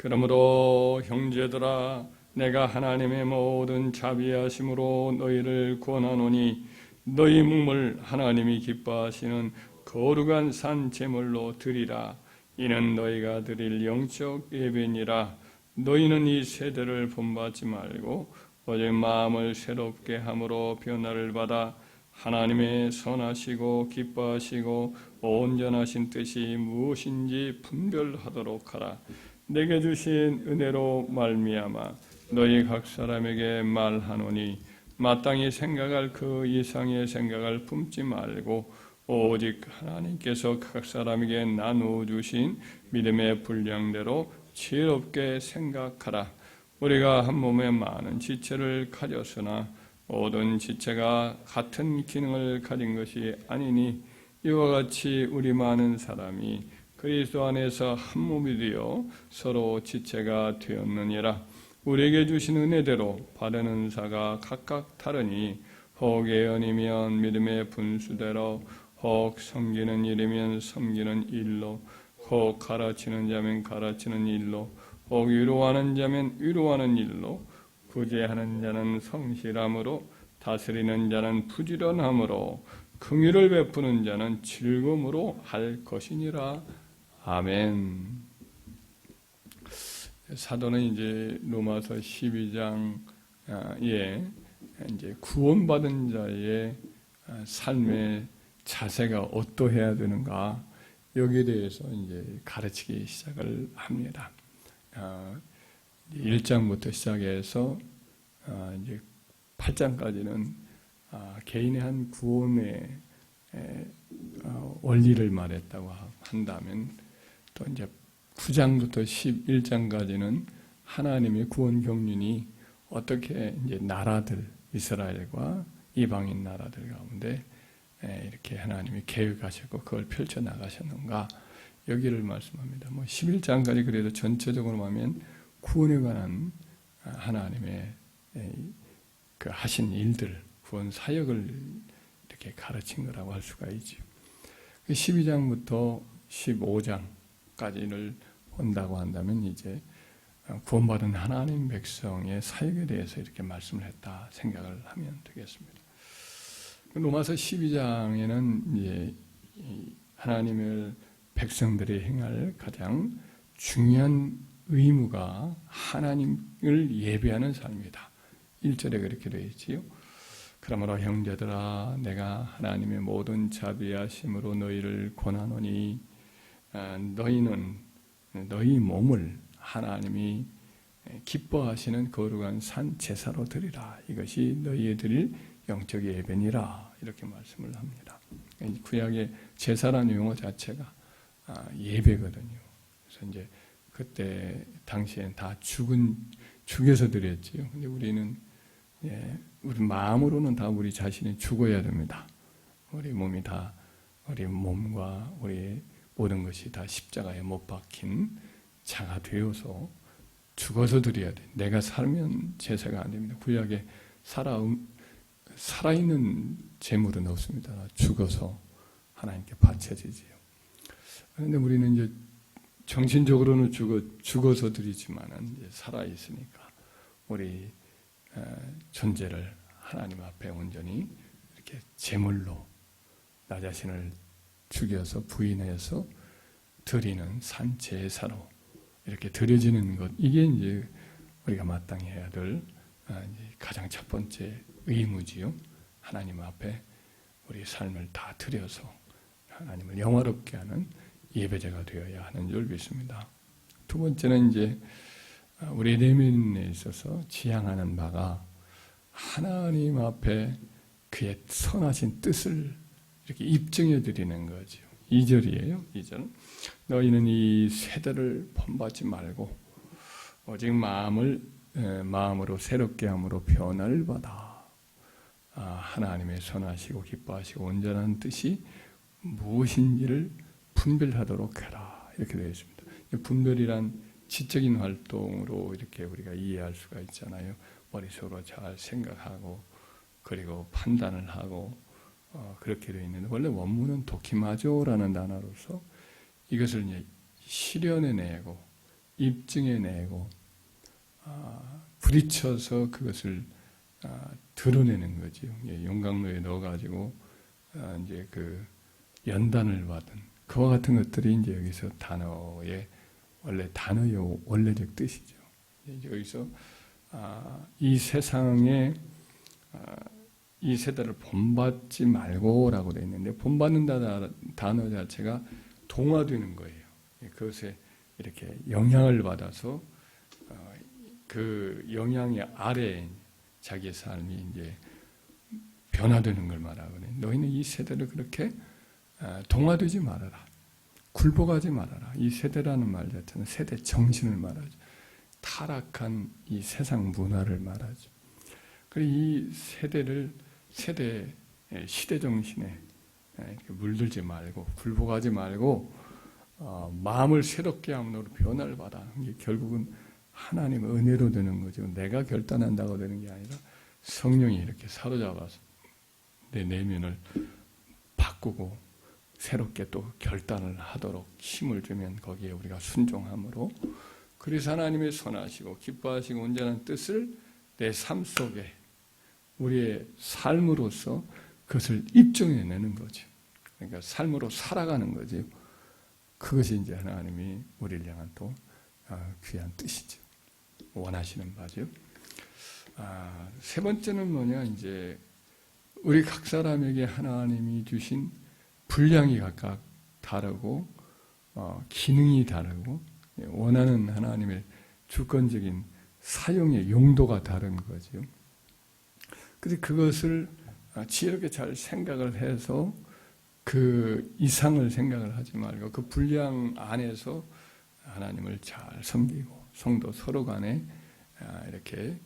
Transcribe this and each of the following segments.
그러므로 형제들아 내가 하나님의 모든 자비하심으로 너희를 권하노니 너희 몸을 하나님이 기뻐하시는 거룩한 산 제물로 드리라. 이는 너희가 드릴 영적 예배니라. 너희는 이 세대를 본받지 말고 오직 마음을 새롭게 함으로 변화를 받아 하나님의 선하시고 기뻐하시고 온전하신 뜻이 무엇인지 분별하도록 하라. 내게 주신 은혜로 말미암아 너희 각 사람에게 말하노니 마땅히 생각할 그 이상의 생각을 품지 말고 오직 하나님께서 각 사람에게 나누어 주신 믿음의 분량대로 지혜롭게 생각하라. 우리가 한 몸에 많은 지체를 가졌으나 모든 지체가 같은 기능을 가진 것이 아니니 이와 같이 우리 많은 사람이 그리스도 안에서 한 몸이 되어 서로 지체가 되었느니라. 우리에게 주신 은혜대로 받은 은사가 각각 다르니 혹 예언이면 믿음의 분수대로, 혹 섬기는 일이면 섬기는 일로, 혹 가르치는 자면 가르치는 일로, 혹 위로하는 자면 위로하는 일로, 구제하는 자는 성실함으로, 다스리는 자는 부지런함으로, 긍휼을 베푸는 자는 즐거움으로 할 것이니라. 아멘. 사도는 이제 로마서 12장에 이제 구원받은 자의 삶의 자세가 어떠해야 되는가 여기에 대해서 이제 가르치기 시작을 합니다. 1장부터 시작해서 이제 8장까지는 개인의 한 구원의 원리를 말했다고 한다면, 또 이제 9장부터 11장까지는 하나님의 구원 경륜이 어떻게 이제 나라들, 이스라엘과 이방인 나라들 가운데 이렇게 하나님이 계획하셨고 그걸 펼쳐 나가셨는가 여기를 말씀합니다. 11장까지 그래도 전체적으로 보면 구원에 관한 하나님의 그 하신 일들, 구원 사역을 이렇게 가르친 거라고 할 수가 있죠. 12장부터 15장까지를 본다고 한다면 이제 구원받은 하나님 백성의 사역에 대해서 이렇게 말씀을 했다 생각을 하면 되겠습니다. 로마서 12장에는 이제 하나님의 백성들이 행할 가장 중요한 의무가 하나님을 예배하는 삶이다. 1절에 그렇게 되어 있지요. 그러므로 형제들아 내가 하나님의 모든 자비하심으로 너희를 권하노니 너희는 너희 몸을 하나님이 기뻐하시는 거룩한 산 제사로 드리라. 이것이 너희의 드릴 영적 예배니라. 이렇게 말씀을 합니다. 구약의 제사라는 용어 자체가 예배거든요. 그래서 이제 그때 당시엔 다 죽여서 드렸지요. 근데 우리는 우리 마음으로는 다 우리 자신이 죽어야 됩니다. 우리 몸이 다, 우리 몸과 우리 모든 것이 다 십자가에 못 박힌 자가 되어서 죽어서 드려야 돼. 내가 살면 제사가 안 됩니다. 구약에 살아있는 제물은 없습니다. 죽어서 하나님께 바쳐지지요. 그런데 우리는 이제 정신적으로는 죽어서 드리지만은 이제 살아있으니까 우리 존재를 하나님 앞에 온전히 이렇게 제물로 나 자신을 죽여서 부인해서 드리는 산 제사로 이렇게 드려지는 것, 이게 이제 우리가 마땅히 해야 될 가장 첫 번째 의무지요. 하나님 앞에 우리 삶을 다 드려서 하나님을 영화롭게 하는 예배자가 되어야 하는 줄 믿습니다. 두 번째는 이제 우리 내면에 있어서 지향하는 바가 하나님 앞에 그의 선하신 뜻을 이렇게 입증해 드리는 거죠. 2절이에요. 2절. 너희는 이 세대를 본받지 말고 오직 마음으로 새롭게 함으로 변화를 받아 하나님의 선하시고 기뻐하시고 온전한 뜻이 무엇인지를 분별하도록 해라. 이렇게 되어 있습니다. 분별이란 지적인 활동으로 이렇게 우리가 이해할 수가 있잖아요. 머릿속으로 잘 생각하고 그리고 판단을 하고 그렇게 되어 있는데, 원래 원문은 도키마조라는 단어로서 이것을 이제 실현해내고 입증해내고 부딪혀서 그것을 드러내는 거죠. 용광로에 넣어가지고 이제 그 연단을 받은 그와 같은 것들이 이제 여기서 단어의 원래 단어의 원래적 뜻이죠. 이제 여기서 이 세상에 이 세대를 본받지 말고라고 되어 있는데 본받는다 단어 자체가 동화되는 거예요. 그것에 이렇게 영향을 받아서 그 영향의 아래 자기의 삶이 이제 변화되는 걸 말하거든요. 너희는 이 세대를 그렇게 동화되지 말아라. 굴복하지 말아라. 이 세대라는 말 자체는 세대 정신을 말하죠. 타락한 이 세상 문화를 말하죠. 그리고 이 세대를 시대 정신에 물들지 말고 굴복하지 말고 마음을 새롭게 함으로 변화를 받아. 이게 결국은 하나님 은혜로 되는 거죠. 내가 결단한다고 되는 게 아니라 성령이 이렇게 사로잡아서 내 내면을 바꾸고 새롭게 또 결단을 하도록 힘을 주면 거기에 우리가 순종함으로 그래서 하나님의 선하시고 기뻐하시고 온전한 뜻을 내 삶 속에 우리의 삶으로서 그것을 입증해내는 거죠. 그러니까 삶으로 살아가는 거죠. 그것이 이제 하나님이 우리를 향한 또 귀한 뜻이죠. 원하시는 바죠. 세 번째는 뭐냐, 이제 우리 각 사람에게 하나님이 주신 분량이 각각 다르고 기능이 다르고 원하는 하나님의 주권적인 사용의 용도가 다른 거죠. 그래서 그것을 지혜롭게 잘 생각을 해서 그 이상을 생각을 하지 말고 그 분량 안에서 하나님을 잘 섬기고 성도 서로 간에 이렇게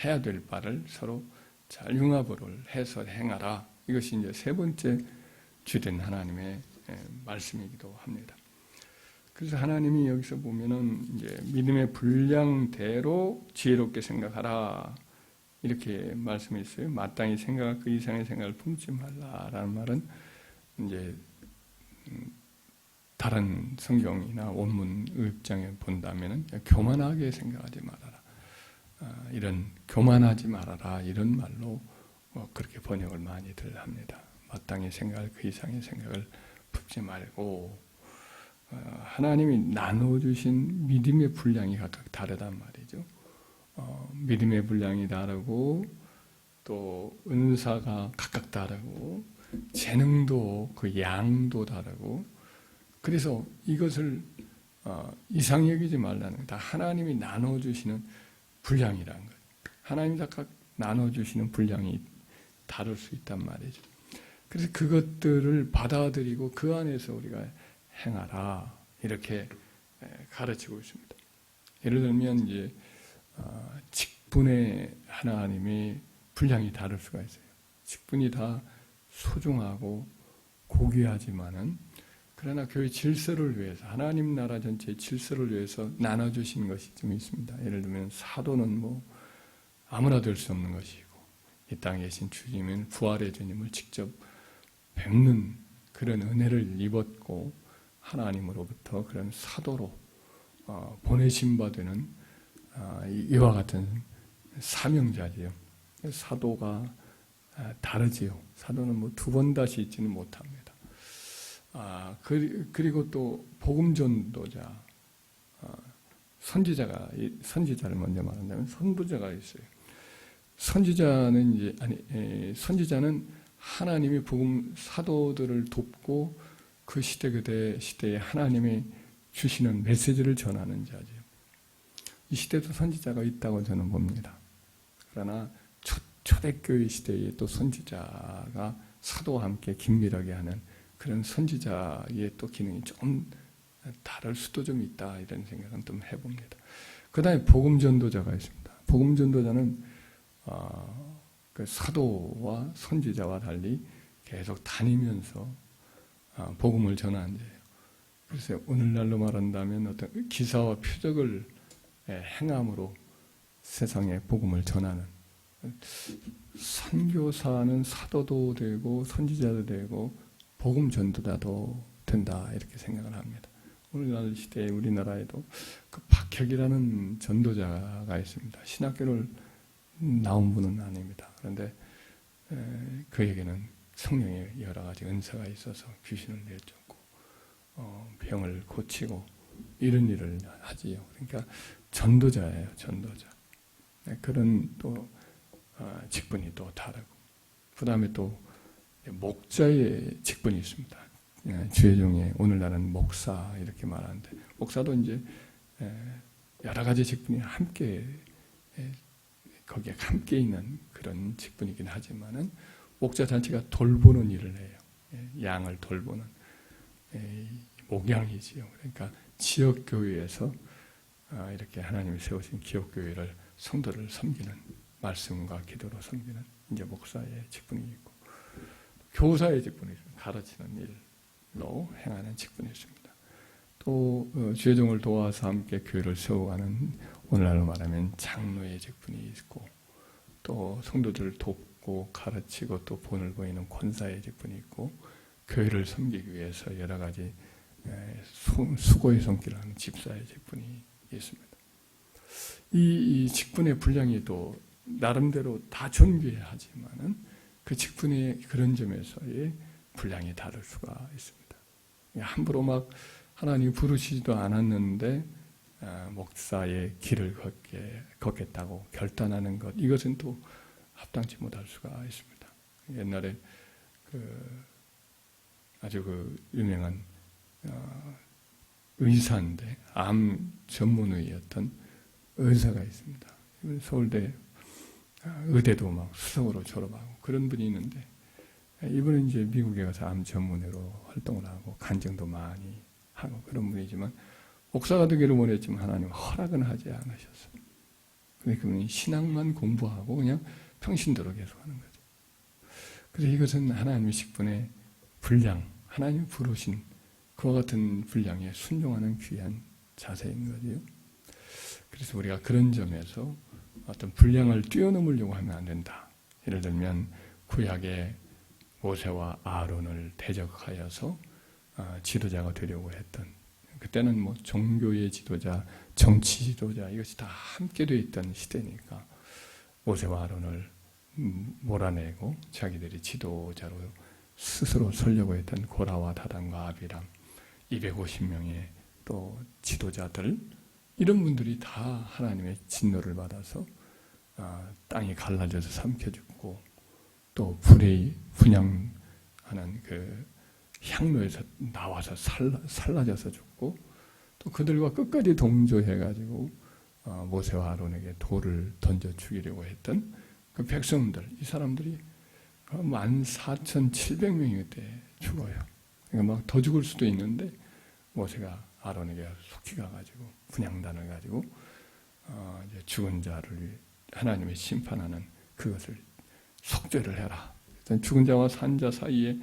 해야 될 바를 서로 잘 융합을 해서 행하라. 이것이 이제 세 번째 주된 하나님의 말씀이기도 합니다. 그래서 하나님이 여기서 보면은 이제 믿음의 분량대로 지혜롭게 생각하라. 이렇게 말씀이 있어요. 마땅히 생각 그 이상의 생각을 품지 말라라는 말은 이제 다른 성경이나 원문 입장에 본다면은 교만하게 생각하지 말아라. 이런 교만하지 말아라 이런 말로 그렇게 번역을 많이들 합니다. 마땅히 생각할 그 이상의 생각을 품지 말고 하나님이 나눠주신 믿음의 분량이 각각 다르단 말이죠. 믿음의 분량이 다르고 또 은사가 각각 다르고 재능도 그 양도 다르고 그래서 이것을 이상 여기지 말라는 거 다 하나님이 나눠주시는 분량이라는 거예요. 하나님이 각각 나눠주시는 분량이 다를 수 있단 말이죠. 그래서 그것들을 받아들이고 그 안에서 우리가 행하라 이렇게 가르치고 있습니다. 예를 들면 이제 직분의 하나님이 분량이 다를 수가 있어요. 직분이 다 소중하고 고귀하지만은 그러나 교회 질서를 위해서 하나님 나라 전체의 질서를 위해서 나눠주신 것이 좀 있습니다. 예를 들면 사도는 뭐 아무나 될 수 없는 것이고 이 땅에 계신 주님은 부활의 주님을 직접 뵙는 그런 은혜를 입었고 하나님으로부터 그런 사도로 보내심 받는 이와 같은 사명자지요. 사도가 다르지요. 사도는 뭐 두 번 다시 있지는 못합니다. 그리고 또 복음 전도자, 선지자를 먼저 말한다면 선부자가 있어요. 선지자는 선지자는 하나님이 복음 사도들을 돕고 그 시대 그대 시대에 하나님이 주시는 메시지를 전하는 자죠. 이 시대도 선지자가 있다고 저는 봅니다. 그러나 초대교회 시대에 또 선지자가 사도와 함께 긴밀하게 하는 그런 선지자의 또 기능이 조금 다를 수도 좀 있다 이런 생각은 좀 해봅니다. 그 다음에 복음 전도자가 있습니다. 복음 전도자는 그 사도와 선지자와 달리 계속 다니면서 복음을 전하는 자예요. 그래서 오늘날로 말한다면 어떤 기사와 표적을 행함으로 세상에 복음을 전하는 선교사는 사도도 되고 선지자도 되고 복음 전도자도 된다 이렇게 생각을 합니다. 오늘날 시대에 우리나라에도 그 박혁이라는 전도자가 있습니다. 신학교를 나온 분은 아닙니다. 그런데 그에게는 성령의 여러 가지 은사가 있어서 귀신을 내쫓고 병을 고치고 이런 일을 하지요. 그러니까 전도자예요, 전도자. 그런 또 직분이 또 다르고, 그 다음에 또 목자의 직분이 있습니다. 주의 종에 오늘날은 목사 이렇게 말하는데, 목사도 이제 여러 가지 직분이 함께 거기에 함께 있는 그런 직분이긴 하지만은 목자 자체가 돌보는 일을 해요. 양을 돌보는 목양이지요. 그러니까 지역 교회에서 이렇게 하나님이 세우신 기업 교회를 성도를 섬기는, 말씀과 기도로 섬기는 이제 목사의 직분이 있고, 교사의 직분이 있습니다. 가르치는 일로 행하는 직분이 있습니다. 또 주의 종을 도와서 함께 교회를 세워가는, 오늘날로 말하면 장로의 직분이 있고, 또 성도들을 돕고 가르치고 또 본을 보이는 권사의 직분이 있고, 교회를 섬기기 위해서 여러 가지 수고의 손길을 하는 집사의 직분이 있습니다. 이 직분의 분량이 또 나름대로 다 존귀해야 하지만은 그 직분의 그런 점에서의 분량이 다를 수가 있습니다. 함부로 막 하나님이 부르시지도 않았는데 목사의 길을 걷겠다고 결단하는 것, 이것은 또 합당치 못할 수가 있습니다. 옛날에 아주 유명한 의사인데, 암 전문의였던 의사가 있습니다. 서울대 의대도 막 수석으로 졸업하고 그런 분이 있는데, 이분은 이제 미국에 가서 암 전문의로 활동을 하고 간증도 많이 하고 그런 분이지만, 목사가 되기를 원했지만 하나님 허락은 하지 않으셨어요. 근데 그분이 신앙만 공부하고 그냥 평신도로 계속 하는 거죠. 그래서 이것은 하나님의 직분의 분량, 하나님이 부르신 그와 같은 분량에 순종하는 귀한 자세인 거지요. 그래서 우리가 그런 점에서 어떤 분량을 뛰어넘으려고 하면 안 된다. 예를 들면 구약의 모세와 아론을 대적하여서 지도자가 되려고 했던, 그때는 뭐 종교의 지도자, 정치 지도자 이것이 다 함께 되어 있던 시대니까 모세와 아론을 몰아내고 자기들이 지도자로 스스로 서려고 했던 고라와 다단과 아비람 250명의 또 지도자들, 이런 분들이 다 하나님의 진노를 받아서 땅이 갈라져서 삼켜 죽고, 또 불에 분양하는 그 향로에서 나와서 살라져서 죽고, 또 그들과 끝까지 동조해가지고 모세와 아론에게 돌을 던져 죽이려고 했던 그 백성들, 이 사람들이 14,700명이 그때 죽어요. 그러니까 막 더 죽을 수도 있는데 모세가 아론에게 속히 가가지고 분향단을 가지고 이제 죽은 자를 하나님의 심판하는 그것을 속죄를 해라. 죽은 자와 산 자 사이에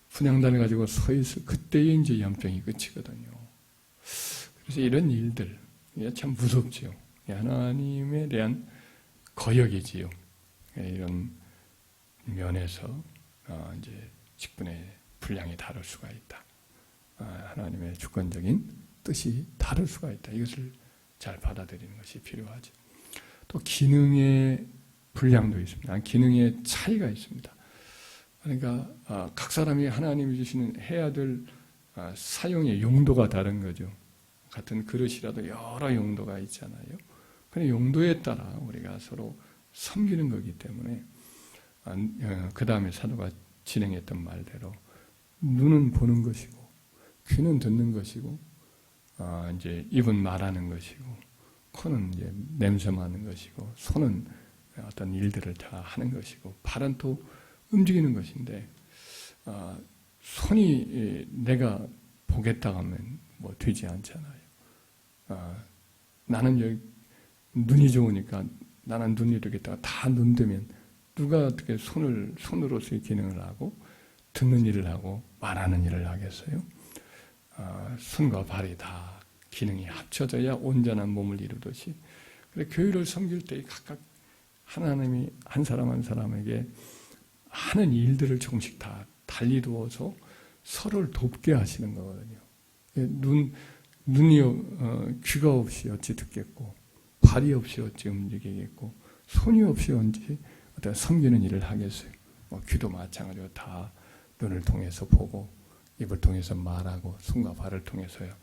분향단을 가지고 서 있을 그때에 이제 연병이 끝이거든요. 그래서 이런 일들 참 무섭지요. 하나님에 대한 거역이지요. 이런 면에서 이제 직분의 분량이 다를 수가 있다. 하나님의 주권적인 뜻이 다를 수가 있다. 이것을 잘 받아들이는 것이 필요하죠. 또 기능의 분량도 있습니다. 기능의 차이가 있습니다. 그러니까 각 사람이 하나님이 주시는 해야 될 사용의 용도가 다른 거죠. 같은 그릇이라도 여러 용도가 있잖아요. 그런 용도에 따라 우리가 서로 섬기는 거기 때문에 그 다음에 사도가 진행했던 말대로 눈은 보는 것이고 귀는 듣는 것이고 이제 입은 말하는 것이고 코는 이제 냄새 맡는 것이고 손은 어떤 일들을 다 하는 것이고 발은 또 움직이는 것인데 손이 내가 보겠다 하면 뭐 되지 않잖아요. 나는 여기 눈이 좋으니까 나는 눈이 이렇게다가 다 눈 뜨면 누가 어떻게 손으로서의 기능을 하고 듣는 일을 하고 말하는 일을 하겠어요? 손과 발이 다 기능이 합쳐져야 온전한 몸을 이루듯이, 그래 교회를 섬길 때 각각 하나님이 한 사람 한 사람에게 하는 일들을 조금씩 다 달리 두어서 서로를 돕게 하시는 거거든요. 귀가 없이 어찌 듣겠고, 발이 없이 어찌 움직이겠고, 손이 없이 어찌 어떤 섬기는 일을 하겠어요. 귀도 마찬가지로 다 눈을 통해서 보고, 입을 통해서 말하고, 손과 발을 통해서요,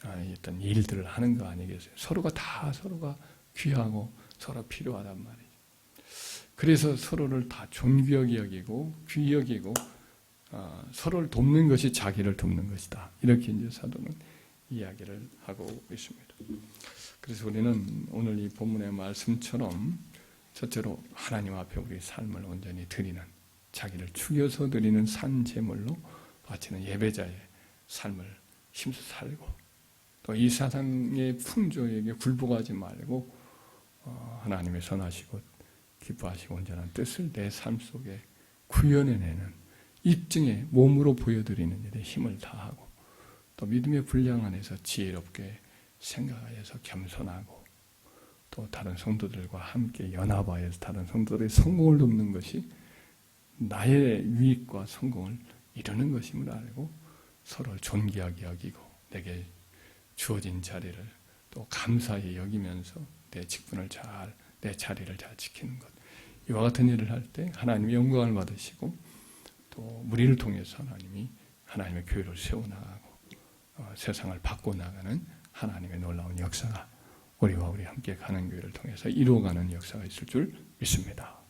어떤 일들을 하는 거 아니겠어요? 서로가 귀하고 서로 필요하단 말이죠. 그래서 서로를 다 존귀하게 여기고 귀히 여기고 서로를 돕는 것이 자기를 돕는 것이다. 이렇게 이제 사도는 이야기를 하고 있습니다. 그래서 우리는 오늘 이 본문의 말씀처럼 첫째로 하나님 앞에 우리 삶을 온전히 드리는, 자기를 죽여서 드리는 산 제물로 바치는 예배자의 삶을 힘써 살고, 또 이 세상의 풍조에게 굴복하지 말고 하나님의 선하시고 기뻐하시고 온전한 뜻을 내 삶 속에 구현해내는, 입증에 몸으로 보여드리는 일에 힘을 다하고, 또 믿음의 분량 안에서 지혜롭게 생각하여서 겸손하고, 또 다른 성도들과 함께 연합하여서 다른 성도들의 성공을 돕는 것이 나의 유익과 성공을 이루는 것임을 알고 서로를 존귀하게 여기고 내게 주어진 자리를 또 감사히 여기면서 내 직분을 내 자리를 잘 지키는 것, 이와 같은 일을 할 때 하나님의 영광을 받으시고 또 무리를 통해서 하나님이 하나님의 교회를 세워나가고 세상을 바꿔나가는 하나님의 놀라운 역사가 우리와 우리 함께 가는 교회를 통해서 이루어가는 역사가 있을 줄 믿습니다.